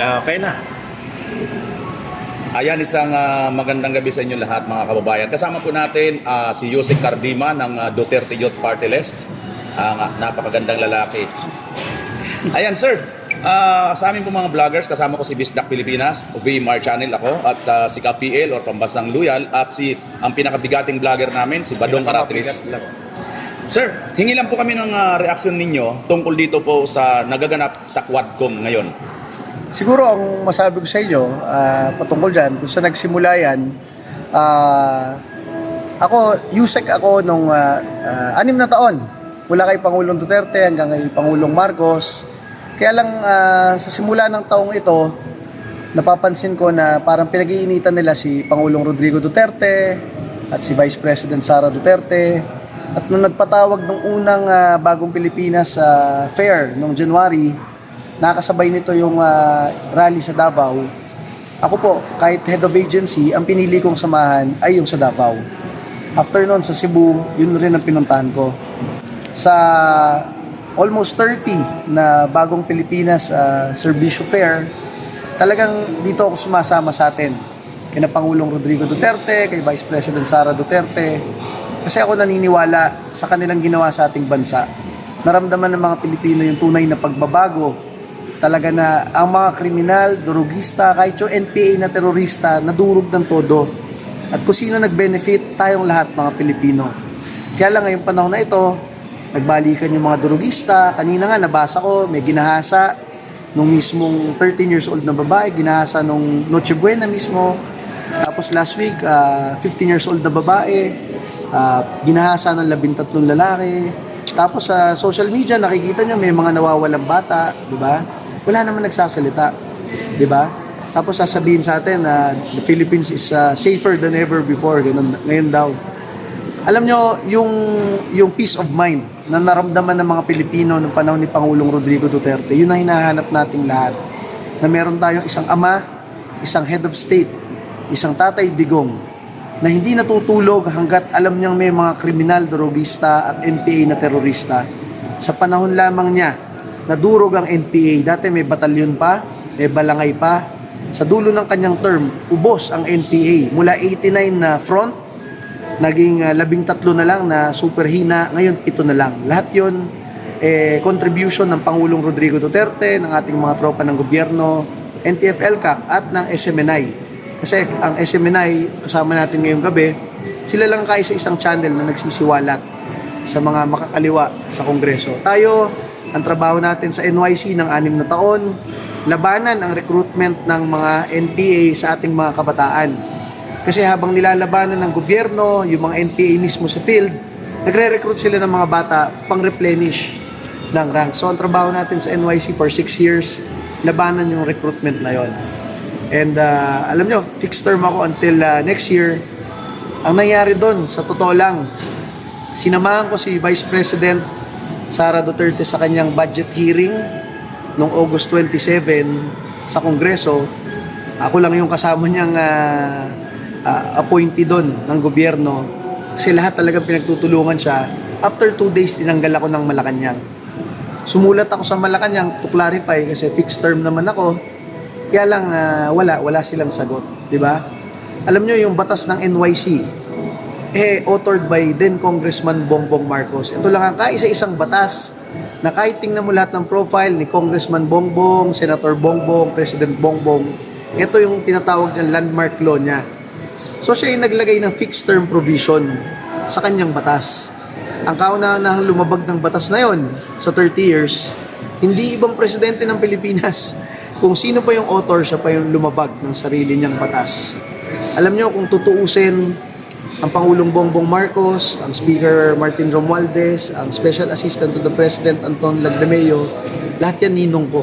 Okay na. Ayan, isang magandang gabi sa inyo lahat mga kababayan. Kasama po natin si Yusek Cardima ng Duterte Youth Party List. Ang napakagandang lalaki. Ayan sir, sa amin po mga vloggers, kasama ko si Bisdak Pilipinas, VMR Channel ako, at si KPL or Pambasang Loyal, at ang pinakabigating vlogger namin, si Badong Aratris. Sir, hingi lang po kami ng reaksyon ninyo tungkol dito po sa nagaganap sa Quadcom ngayon. Siguro ang masabi ko sa inyo, patungkol dyan, kung saan nagsimula yan, Yusek ako nung 6 na taon. Mula kay Pangulong Duterte hanggang kay Pangulong Marcos. Kaya lang sa simula ng taong ito, napapansin ko na parang pinag-iinitan nila si Pangulong Rodrigo Duterte at si Vice President Sara Duterte. At nung nagpatawag ng unang Bagong Pilipinas Fair noong January, nakasabay nito yung rally sa Davao. Ako po, kahit head of agency, ang pinili kong samahan ay yung sa Davao. After nun sa Cebu, yun rin ang pinuntahan ko. Sa almost 30 na Bagong Pilipinas Servicio Fair, talagang dito ako sumasama sa atin. Kina Pangulong Rodrigo Duterte, kay Vice President Sara Duterte. Kasi ako naniniwala sa kanilang ginawa sa ating bansa. Naramdaman ng mga Pilipino yung tunay na pagbabago. Talaga na ang mga kriminal, durugista, kahit yung NPA na terorista, nadurog ng todo. At kung sino nag-benefit, tayong lahat mga Pilipino. Kaya lang ngayong panahon na ito, nagbalikan yung mga durugista. Kanina nga nabasa ko, may ginahasa nung mismong 13 years old na babae, ginahasa nung Noche Buena mismo. Tapos last week, 15 years old na babae, ginahasa ng 13 lalaki. Tapos sa social media, nakikita nyo may mga nawawalang bata, di ba? Wala naman nagsasalita, di ba? Tapos sasabihin sa atin na the Philippines is safer than ever before, ganun, ngayon daw. Alam nyo, yung peace of mind na naramdaman ng mga Pilipino noong panahon ni Pangulong Rodrigo Duterte, yun ang hinahanap nating lahat. Na meron tayong isang ama, isang head of state, isang tatay digong, na hindi natutulog hanggat alam niyang may mga kriminal, drogista at NPA na terorista. Sa panahon lamang niya, nadurog ang NPA. Dati may batalyon pa, may balangay pa. Sa dulo ng kanyang term, ubos ang NPA. Mula 89 na front, naging 13 na lang na superhina, ngayon 7 na lang. Lahat yun, contribution ng Pangulong Rodrigo Duterte, ng ating mga tropa ng gobyerno, NTF-ELCAC at ng SMNI. Kasi ang SMNI, kasama natin ngayong gabi, sila lang kaisa-isang channel na nagsisiwalat sa mga makakaliwa sa Kongreso. Tayo, ang trabaho natin sa NYC ng 6 na taon, labanan ang recruitment ng mga NPA sa ating mga kabataan. Kasi habang nilalabanan ng gobyerno, yung mga NPA mismo sa field, nagre-recruit sila ng mga bata pang-replenish ng rank. So ang trabaho natin sa NYC for 6 years, labanan yung recruitment na yon. And alam nyo, fixed term ako until next year. Ang nangyari doon, sa totoo lang, sinamahan ko si Vice President Sara Duterte sa kanyang budget hearing noong August 27 sa Kongreso. Ako lang yung kasama niyang appointee doon ng gobyerno. Kasi lahat talagang pinagtutulungan siya. After 2 days, tinanggal ako ng Malacanang. Sumulat ako sa Malacanang to clarify kasi fixed term naman ako. Kaya lang wala silang sagot, di ba? Alam nyo yung batas ng NYC, authored by then Congressman Bongbong Marcos. Ito lang ang kaisa-isang batas na kahit tingnan mo lahat ng profile ni Congressman Bongbong, Senator Bongbong, President Bongbong, ito yung tinatawag ng landmark law niya. So siya yung naglagay ng fixed term provision sa kanyang batas. Ang kauna-unahang lumabag ng batas na yon sa 30 years, hindi ibang presidente ng Pilipinas. Kung sino pa yung author, siya pa yung lumabag ng sarili niyang batas. Alam niyo, kung tutuusin, ang Pangulong Bongbong Marcos, ang Speaker Martin Romualdez, ang Special Assistant to the President Anton Lagdameo, lahat yan ninong ko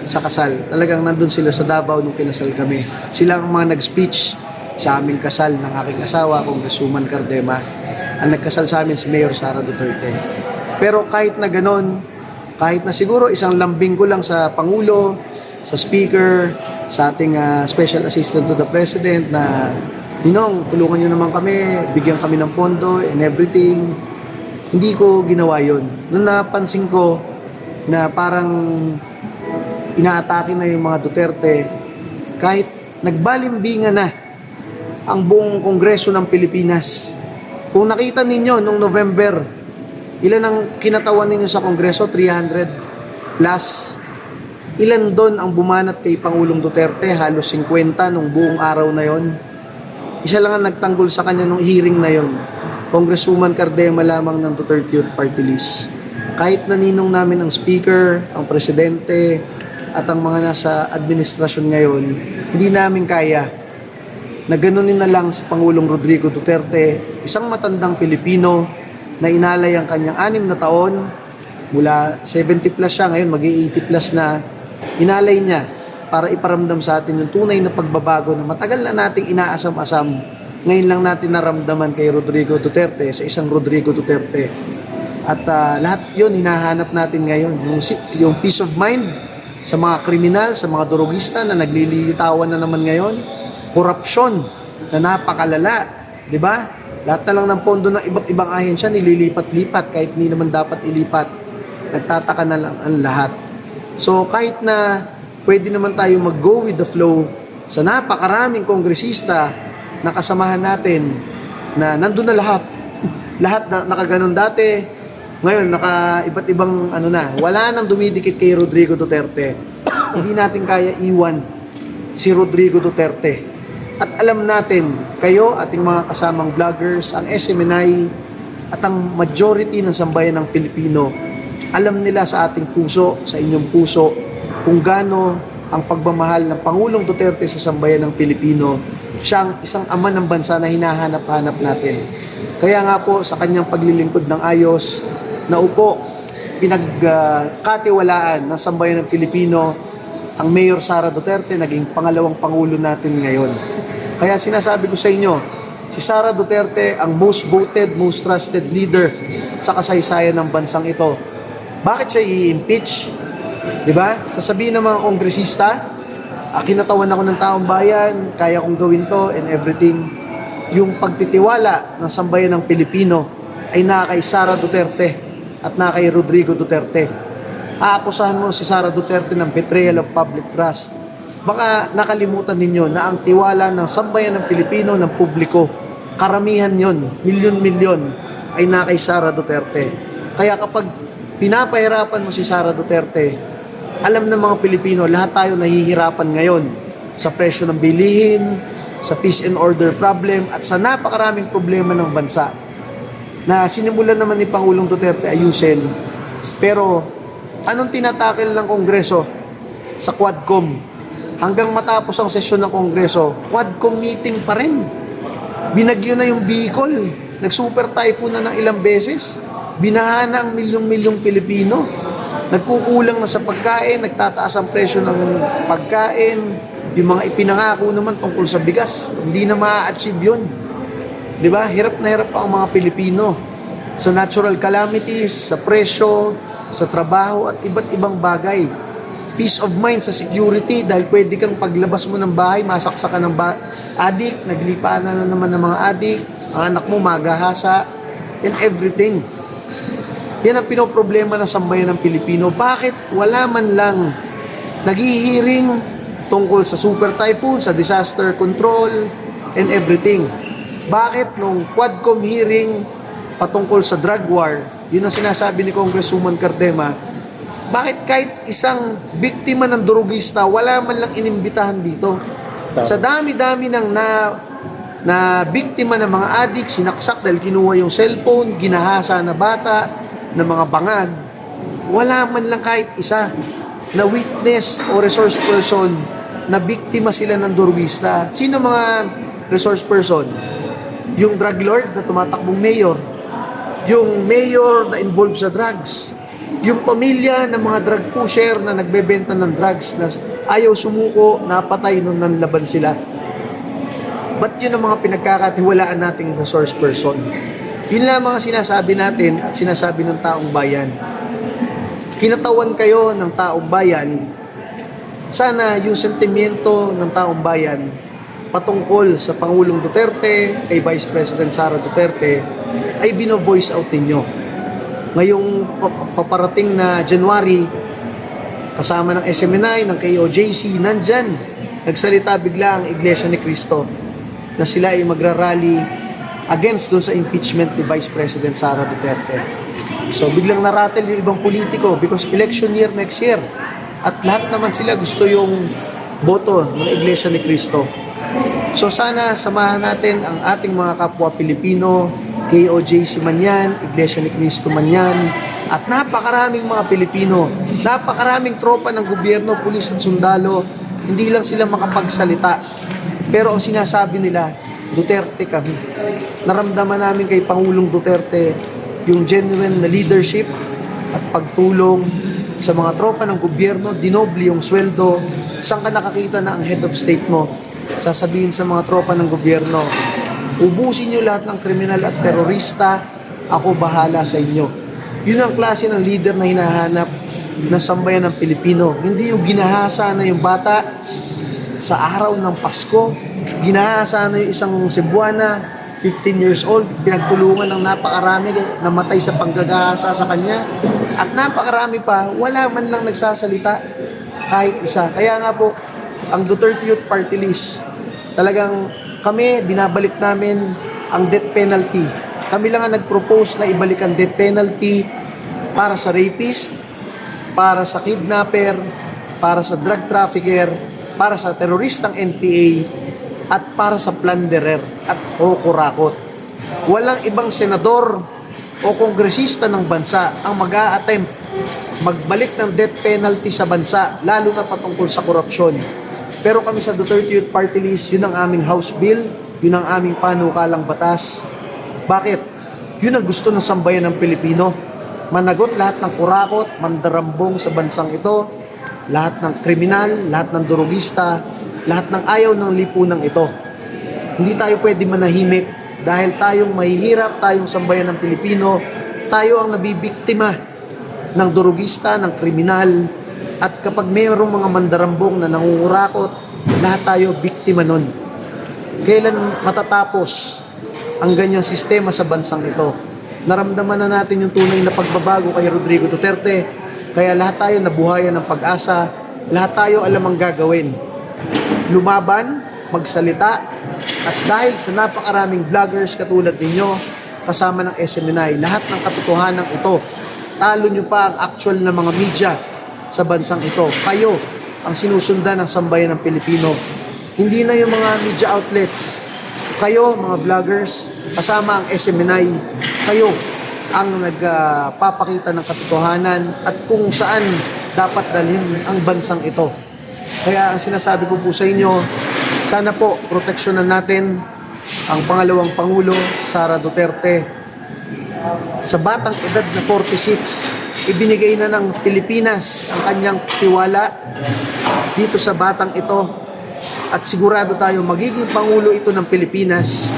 sa kasal. Talagang nandun sila sa Davao nung kinasal kami. Sila ang mga nag-speech sa aming kasal ng aking asawa, Congresswoman Cardema. Ang nagkasal sa amin si Mayor Sara Duterte. Pero kahit na ganon, kahit na siguro isang lambing ko lang sa Pangulo, sa Speaker, sa ating Special Assistant to the President na Ninong, tulungan nyo naman kami, bigyan kami ng pondo and everything. Hindi ko ginawa yon. Noon napansin ko na parang inaatake na yung mga Duterte, kahit nagbalimbingan na ang buong Kongreso ng Pilipinas. Kung nakita ninyo nung November, ilan ang kinatawan ninyo sa Kongreso? 300 plus. Ilan doon ang bumanat kay Pangulong Duterte? Halos 50 nung buong araw na yon. Isa lang ang nagtanggol sa kanya nung hearing na yon. Congresswoman Cardema lamang ng Duterte Youth Party List. Kahit naninong namin ang speaker, ang presidente, at ang mga nasa administrasyon ngayon, hindi namin kaya na ganunin na lang si Pangulong Rodrigo Duterte, isang matandang Pilipino na inalay ang kanyang 6 na taon, mula 70 plus siya, ngayon mag-80 plus na, inalay niya para iparamdam sa atin yung tunay na pagbabago na matagal na nating inaasam-asam. Ngayon lang natin naramdaman kay Rodrigo Duterte, sa isang Rodrigo Duterte. At lahat yun hinahanap natin ngayon. Yung peace of mind sa mga kriminal, sa mga durugista na naglilitawan na naman ngayon. Korupsyon na napakalala. Diba? Lahat na lang ng pondo ng iba't ibang ahensya nililipat-lipat kahit hindi naman dapat ilipat. Nagtataka na lang ang lahat. So kahit na pwede naman tayo mag-go with the flow sa napakaraming kongresista na kasamahan natin na nandun na lahat. Lahat na nakaganon dati, ngayon iba't ibang wala nang dumidikit kay Rodrigo Duterte. Hindi natin kaya iwan si Rodrigo Duterte. At alam natin, kayo, ating mga kasamang vloggers, ang SMNI at ang majority ng sambayan ng Pilipino, alam nila sa ating puso, sa inyong puso, kung gaano ang pagmamahal ng Pangulong Duterte sa sambayan ng Pilipino. Siya ang isang ama ng bansa na hinahanap-hanap natin. Kaya nga po sa kanyang paglilingkod ng ayos, na upo, pinagkatiwalaan ng sambayan ng Pilipino, ang Mayor Sara Duterte naging pangalawang Pangulo natin ngayon. Kaya sinasabi ko sa inyo, si Sara Duterte ang most voted, most trusted leader sa kasaysayan ng bansang ito. Bakit siya i-impeach? Diba? Sasabihin ng mga kongresista, kinatawan ako ng taong bayan, kaya kong gawin to and everything. Yung pagtitiwala ng sambayan ng Pilipino ay naka kay Sara Duterte at naka kay Rodrigo Duterte. Aakusahan mo si Sara Duterte ng betrayal of public trust. Baka nakalimutan ninyo na ang tiwala ng sambayan ng Pilipino, ng publiko, karamihan yon, milyon-milyon, ay naka kay Sara Duterte. Kaya kapag pinapahirapan mo si Sara Duterte, alam ng mga Pilipino, lahat tayo nahihirapan ngayon sa presyo ng bilihin, sa peace and order problem, at sa napakaraming problema ng bansa na sinimulan naman ni Pangulong Duterte ayusin. Pero anong tinatakil ng Kongreso sa Quadcom? Hanggang matapos ang sesyon ng Kongreso, Quadcom meeting pa rin. Binagyo na yung Bicol, nag-super typhoon na ng ilang beses, binaha na ang milyong-milyong Pilipino. Nagkukulang na sa pagkain, nagtataas ang presyo ng pagkain, yung mga ipinangako naman tungkol sa bigas, hindi na ma-achieve yun. Diba? Hirap na hirap pa ang mga Pilipino sa natural calamities, sa presyo, sa trabaho at iba't ibang bagay. Peace of mind sa security dahil pwede kang paglabas mo ng bahay, masaksakan ng adik, naglipaan na naman ng mga adik, ang anak mo magahasa, and everything. Yan ang pinoproblema ng sambayan ng Pilipino. Bakit wala man lang naghihiring tungkol sa super typhoon, sa disaster control, and everything? Bakit nung Quadcom hearing patungkol sa drug war, yun ang sinasabi ni Congresswoman Cardema, bakit kahit isang biktima ng durugista, wala man lang inimbitahan dito? Sa dami-dami ng na biktima ng mga adik, sinaksak dahil kinuha yung cellphone, ginahasa na bata, ng mga bangag, wala man lang kahit isa na witness o resource person na biktima sila ng durugista. Sino mga resource person? Yung drug lord na tumatakbong mayor, yung mayor na involved sa drugs, yung pamilya ng mga drug pusher na nagbebenta ng drugs na ayaw sumuko, napatay nung nanlaban sila. Ba't yun ang mga pinagkakatiwalaan nating resource person? Yun lang mga sinasabi natin at sinasabi ng taong bayan. Kinatawan kayo ng taong bayan, sana yung sentimiento ng taong bayan patungkol sa Pangulong Duterte, kay Vice President Sara Duterte, ay bino-voice out ninyo. Ngayong paparating na January, kasama ng SMNI, ng KOJC, nandyan. Nagsalita bigla ang Iglesia ni Cristo na sila ay magrarally against doon sa impeachment ni Vice President Sara Duterte. So biglang naratel yung ibang politiko because election year next year. At lahat naman sila gusto yung boto ng Iglesia ni Cristo. So sana samahan natin ang ating mga kapwa Pilipino, KOJC man yan, Iglesia ni Cristo man yan, at napakaraming mga Pilipino, napakaraming tropa ng gobyerno, pulis at sundalo, hindi lang sila makapagsalita. Pero ang sinasabi nila, Duterte kami. Naramdaman namin kay Pangulong Duterte yung genuine na leadership at pagtulong sa mga tropa ng gobyerno, dinoble yung sweldo. Saan ka nakakita na ang head of state mo sasabihin sa mga tropa ng gobyerno, ubusin nyo lahat ng kriminal at terorista, ako bahala sa inyo. Yun ang klase ng leader na hinahanap ng sambayan ng Pilipino. Hindi yung ginahasa na yung bata sa araw ng Pasko, ginahasa na yung isang Cebuana, 15 years old, pinagtulungan ng napakarami, namatay sa panggagahasa sa kanya, at napakarami pa, wala man lang nagsasalita kahit isa. Kaya nga po, ang Duterte Youth Party List, talagang kami, binabalik namin ang death penalty. Kami lang ang nag-propose na ibalik ang death penalty para sa rapist, para sa kidnapper, para sa drug trafficker, para sa teroristang NPA, at para sa plunderer at o kurakot. Walang ibang senador o kongresista ng bansa ang mag-a-attempt magbalik ng death penalty sa bansa, lalo na patungkol sa korupsyon. Pero kami sa Duterte Youth Party List, yun ang aming House Bill, yun ang aming panukalang batas. Bakit? Yun ang gusto ng sambayan ng Pilipino. Managot lahat ng kurakot, mandarambong sa bansang ito, lahat ng kriminal, lahat ng durugista, lahat ng ayaw ng lipunang ito. Hindi tayo pwede manahimik dahil tayong mahihirap, tayong sambayan ng Pilipino, tayo ang nabibiktima ng durugista, ng kriminal, at kapag mayroong mga mandarambong na nangungurakot, lahat tayo biktima nun. Kailan matatapos ang ganyang sistema sa bansang ito? Naramdaman na natin yung tunay na pagbabago kay Rodrigo Duterte, kaya lahat tayo nabuhayan ng pag-asa, lahat tayo alam ang gagawin. Lumaban, magsalita, at dahil sa napakaraming vloggers katulad ninyo, kasama ng SMNI, lahat ng katotohanan ito, talo nyo pa ang actual na mga media sa bansang ito. Kayo ang sinusundan ng sambayan ng Pilipino. Hindi na yung mga media outlets. Kayo, mga vloggers, kasama ang SMNI, kayo ang nagpapakita ng katotohanan at kung saan dapat dalhin ang bansang ito. Kaya ang sinasabi ko po sa inyo, sana po proteksyonan natin ang pangalawang Pangulo, Sara Duterte. Sa batang edad na 46, ibinigay na ng Pilipinas ang kanyang tiwala dito sa batang ito. At sigurado tayo magiging Pangulo ito ng Pilipinas.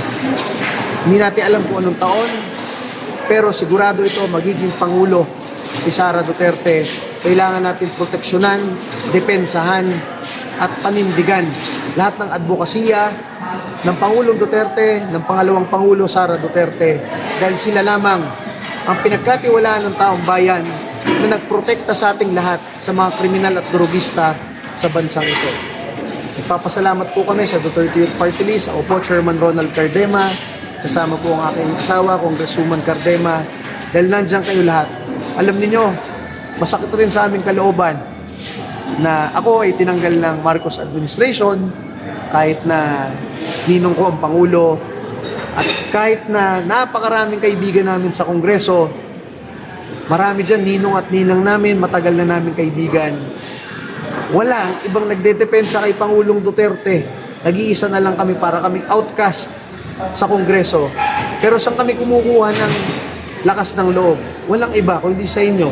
Hindi natin alam kung anong taon, pero sigurado ito magiging Pangulo si Sara Duterte. Kailangan natin proteksyonan, depensahan, at panindigan lahat ng advokasya ng Pangulong Duterte, ng pangalawang Pangulo Sara Duterte. Dahil sila lamang ang pinagkatiwalaan ng taong bayan na nagprotekta sa ating lahat sa mga kriminal at drogista sa bansang ito. Nagpapasalamat po kami sa Duterte Youth Party List. Ako po, Chairman Ronald Cardema. Kasama po ang aking asawa, Congresswoman Cardema. Dahil nandiyan kayo lahat. Alam niyo, masakit rin sa aming kalooban na ako ay tinanggal ng Marcos administration kahit na ninong ko ang Pangulo at kahit na napakaraming kaibigan namin sa Kongreso, marami dyan ninong at ninang namin, matagal na namin kaibigan. Wala, ibang nagdedepensa kay Pangulong Duterte. Nag-iisa na lang kami para kaming outcast sa Kongreso. Pero saan kami kumukuha ng lakas ng loob? Walang iba kundi sa inyo,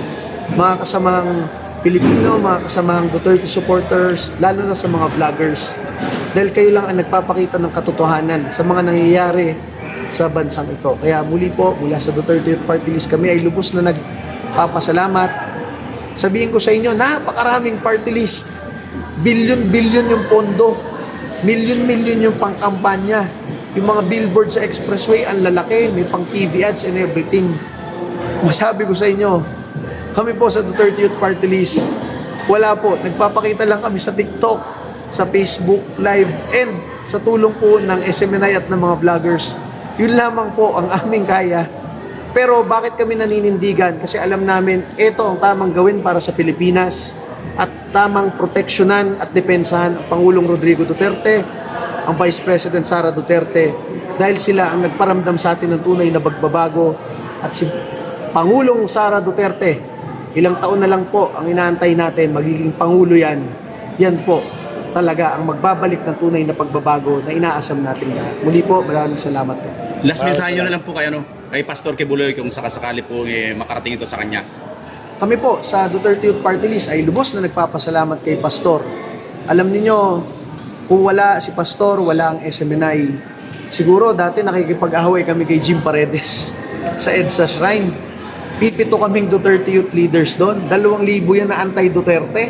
mga kasamang Pilipino, mga kasamang Duterte supporters, lalo na sa mga vloggers. Dahil kayo lang ang nagpapakita ng katotohanan sa mga nangyayari sa bansang ito. Kaya muli po, mula sa Duterte Youth Party List, kami ay lubos na nagpapasalamat. Sabihin ko sa inyo, napakaraming party list. Bilyon-bilyon yung pondo. Milyon-milyon yung pangkampanya. Yung mga billboard sa expressway, ang lalaki, may pang TV ads and everything. Masabi ko sa inyo, kami po sa Duterte Youth Party List, Wala po. Nagpapakita lang kami sa TikTok, sa Facebook Live, and sa tulong po ng SMNI at ng mga vloggers. Yun lamang po ang aming kaya. Pero bakit kami naninindigan? Kasi alam namin, ito ang tamang gawin para sa Pilipinas at tamang proteksyonan at depensahan ang Pangulong Rodrigo Duterte, ang Vice President Sara Duterte, dahil sila ang nagparamdam sa atin ng tunay na pagbabago. At si Pangulong Sara Duterte, ilang taon na lang po ang inaantay natin, magiging Pangulo yan. Yan po talaga ang magbabalik ng tunay na pagbabago na inaasam natin lahat. Muli po, maraming salamat po. Last mensahe nyo na lang po kay Pastor Kibuloy kung sakasakali po makarating ito sa kanya. Kami po sa Duterte Youth Party List ay lubos na nagpapasalamat kay Pastor. Alam niyo, kung wala si Pastor, wala ang SMNI. Siguro dati nakikipag-ahaway kami kay Jim Paredes sa EDSA Shrine. Pipito kaming Duterte Youth leaders doon. 2,000 yan na anti-Duterte,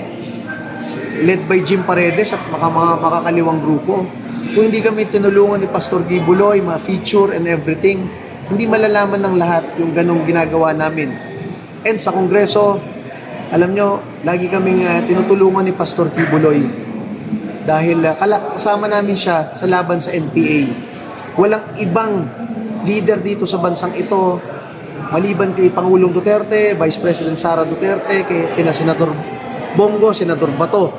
led by Jim Paredes at mga makakaliwang grupo. Kung hindi kami tinulungan ni Pastor Kibuloy, mga feature and everything, hindi malalaman ng lahat yung ganong ginagawa namin. And sa Kongreso, alam nyo, lagi kaming tinutulungan ni Pastor Kibuloy dahil kasama namin siya sa laban sa NPA. Walang ibang leader dito sa bansang ito, maliban kay Pangulong Duterte, Vice President Sara Duterte, kina Senador Bongo, Senador Bato.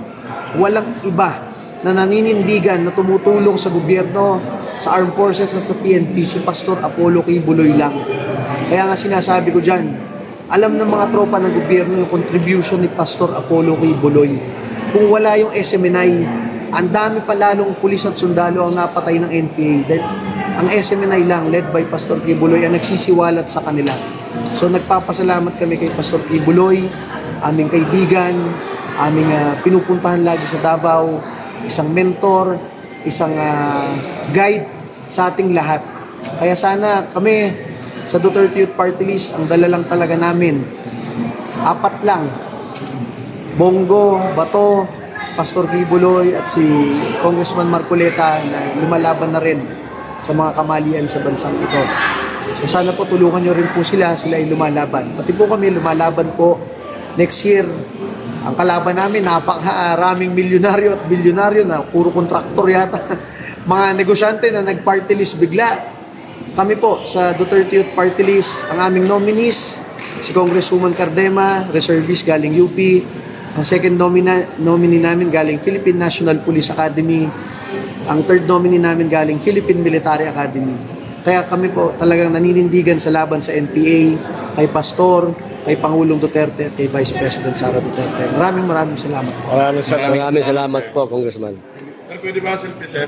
Walang iba na naninindigan na tumutulong sa gobyerno, sa armed forces at sa PNP, si Pastor Apollo Kibuloy lang. Kaya nga sinasabi ko dyan, alam ng mga tropa ng gobyerno yung contribution ni Pastor Apollo Kibuloy. Kung wala yung SMNI, ang dami pa lalong pulis at sundalo ang napatay ng NPA. Dahil ang SMNI lang, led by Pastor Kibuloy, ang nagsisiwalat sa kanila. So nagpapasalamat kami kay Pastor Kibuloy, aming kaibigan, aming pinupuntahan lagi sa Davao, isang mentor, isang guide sa ating lahat. Kaya sana kami sa Duterte Youth Party List, ang dala lang talaga namin, 4 lang. Bongo, Bato, Pastor Kibuloy at si Congressman Marcoleta na lumalaban na rin sa mga kamalian sa bansang ito. So sana po tulungan nyo rin po sila ay lumalaban. Pati po kami lumalaban po next year. Ang kalaban namin, napakaraming milyonaryo at bilyonaryo na puro kontraktor yata. Mga negosyante na nag-party list bigla. Kami po sa Duterte Youth Party List, ang aming nominees, si Congresswoman Cardema, reservist galing UP. Ang second nominee namin galing Philippine National Police Academy. Ang third nominee namin galing Philippine Military Academy. Kaya kami po talagang naninindigan sa laban sa NPA, kay Pastor, kay Pangulong Duterte at kay Vice President Sara Duterte. Maraming salamat po. Maraming salamat po, Congressman. Sir, pwede ba selfie, sir?